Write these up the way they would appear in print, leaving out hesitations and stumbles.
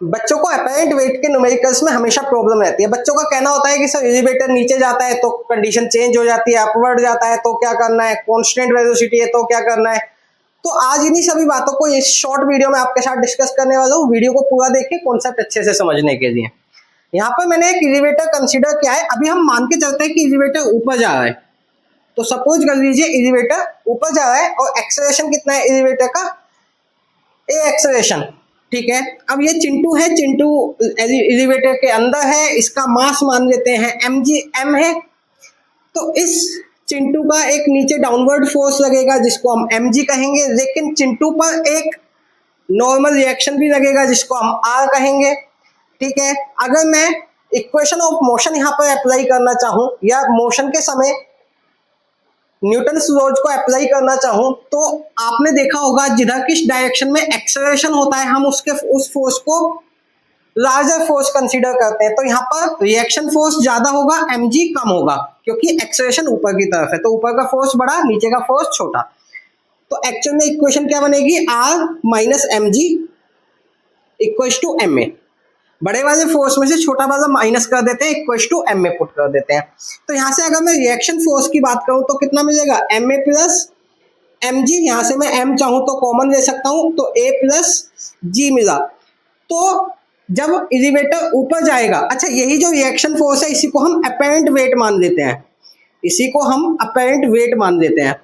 बच्चों को apparent wait के न्यूमेरिकल्स में हमेशा प्रॉब्लम रहती है। बच्चों का कहना होता है कि सर एलिवेटर नीचे जाता है तो कंडीशन चेंज हो जाती है, अपवर्ड जाता है तो क्या करना है, कांस्टेंट वेलोसिटी है तो क्या करना है। तो आज इन्हीं सभी बातों को इस शॉर्ट वीडियो में आपके साथ डिस्कस करने वाला हूँ। वीडियो को पूरा देखिए कॉन्सेप्ट अच्छे से समझने के लिए। यहाँ पर मैंने एक एलिवेटर कंसीडर किया है। अभी हम मान के चलते हैं कि एलिवेटर ऊपर जा रहा है, तो सपोज कर लीजिए एलिवेटर ऊपर जा रहा है और एक्सेलरेशन कितना है एलिवेटर का, ए एक्सेलरेशन, ठीक है। अब ये चिंटू है, चिंटू एलिवेटर के अंदर है, इसका मास मान लेते हैं एम है। तो इस चिंटू का एक नीचे डाउनवर्ड फोर्स लगेगा जिसको हम mg कहेंगे, लेकिन चिंटू पर एक नॉर्मल रिएक्शन भी लगेगा जिसको हम r कहेंगे, ठीक है। अगर मैं इक्वेशन ऑफ मोशन यहाँ पर अप्लाई करना चाहूँ या मोशन के समय न्यूटन लॉज को अप्लाई करना चाहूं, तो आपने देखा होगा जिधर किस डायरेक्शन में एक्सेलरेशन होता है हम उस फोर्स को लार्जर फोर्स कंसीडर करते हैं। तो यहाँ पर रिएक्शन फोर्स ज्यादा होगा, mg कम होगा, क्योंकि एक्सेलरेशन ऊपर की तरफ है, तो ऊपर का फोर्स बड़ा, नीचे का फोर्स छोटा। तो एक्चुअल में इक्वेशन क्या बनेगी, r minus mg equal to ma। बड़े वाले फोर्स में से छोटा वाला माइनस कर देते हैं, इक्वल टू एम में पुट कर देते हैं। तो यहाँ से अगर मैं रिएक्शन फोर्स की बात करूं तो कितना मिलेगा, m a plus m g. यहाँ से मैं एम चाहूं तो कॉमन ले सकता हूं, तो ए प्लस जी मिला। तो जब एलिवेटर ऊपर जाएगा, अच्छा यही जो रिएक्शन फोर्स है इसी को हम अपेरेंट वेट मान लेते हैं, इसी को हम अपेरेंट वेट मान लेते हैं,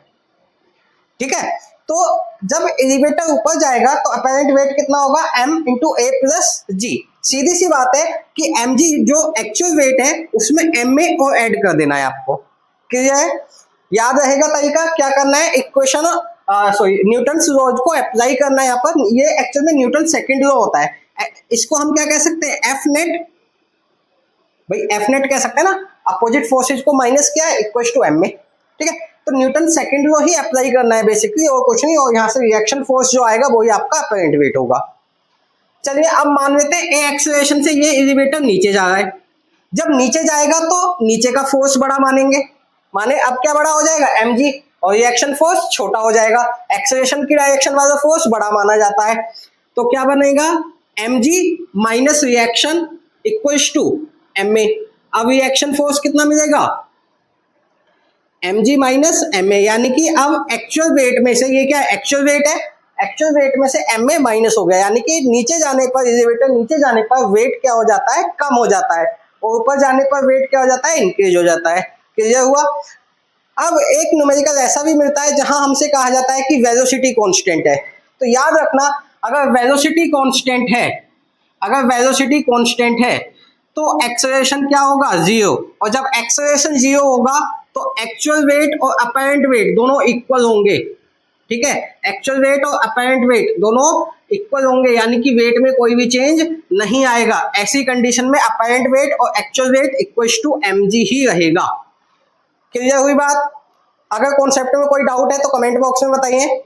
ठीक है। तो जब एलिवेटर ऊपर जाएगा तो अपेरेंट वेट कितना होगा, m इंटू ए प्लस जी। सीधी सी बात है कि mg जो एक्चुअल वेट है उसमें m में और ऐड कर देना है आपको, क्लियर है। याद रहेगा तरीका, क्या करना है, इक्वेशन न्यूटन लॉज को अप्लाई करना है यहाँ पर। ये एक्चुअल में न्यूटन सेकंड लॉ होता है, इसको हम क्या कह सकते हैं, एफ नेट, भाई एफ नेट कह सकते हैं ना, अपोजिट फोर्सेज को माइनस किया है इक्वल टू एम में, ठीक है। तो न्यूटन सेकंड लॉ ही अप्लाई करना है बेसिकली, और कुछ नहीं। और यहाँ से रिएक्शन फोर्स जो आएगा वही आपका अपेरेंट वेट होगा। चलिए अब मान लेते हैं ए एक्सेलरेशन से ये एलिवेटर नीचे जा रहा है। जब नीचे जाएगा तो नीचे का फोर्स बड़ा मानेंगे, माने अब क्या बड़ा हो जाएगा, mg, और रिएक्शन फोर्स छोटा हो जाएगा। एक्सेलरेशन की डायरेक्शन वाला फोर्स बड़ा माना जाता है, तो क्या बनेगा, mg minus reaction equal to ma। अब रिएक्शन फोर्स कितना मिलेगा, mg माइनस ma, यानी कि अब एक्चुअल वेट में से, ये क्या एक्चुअल वेट है, एक्चुअल वेट में से ma माइनस हो गया, यानी कि नीचे जाने पर, एलिवेटर नीचे जाने पर वेट क्या हो जाता है, कम हो जाता है, और ऊपर जाने पर वेट क्या हो जाता है, इंक्रीज हो जाता है। क्लियर हुआ। अब एक न्यूमेरिकल ऐसा भी मिलता है जहां हमसे कहा जाता है कि वेलोसिटी कांस्टेंट है। तो याद रखना, अगर वेलोसिटी कांस्टेंट है, अगर वेलोसिटी कांस्टेंट है तो एक्सेलरेशन क्या होगा, जीरो। और जब एक्सेलरेशन जीरो होगा तो एक्चुअल वेट और अपेरेंट वेट दोनों इक्वल होंगे, ठीक है। एक्चुअल वेट और अपेरेंट वेट दोनों इक्वल होंगे, यानी कि वेट में कोई भी चेंज नहीं आएगा। ऐसी कंडीशन में अपेरेंट वेट और actual weight equal to mg ही रहेगा। क्लियर हुई बात। अगर कॉन्सेप्ट में कोई डाउट है तो कमेंट बॉक्स में बताइए।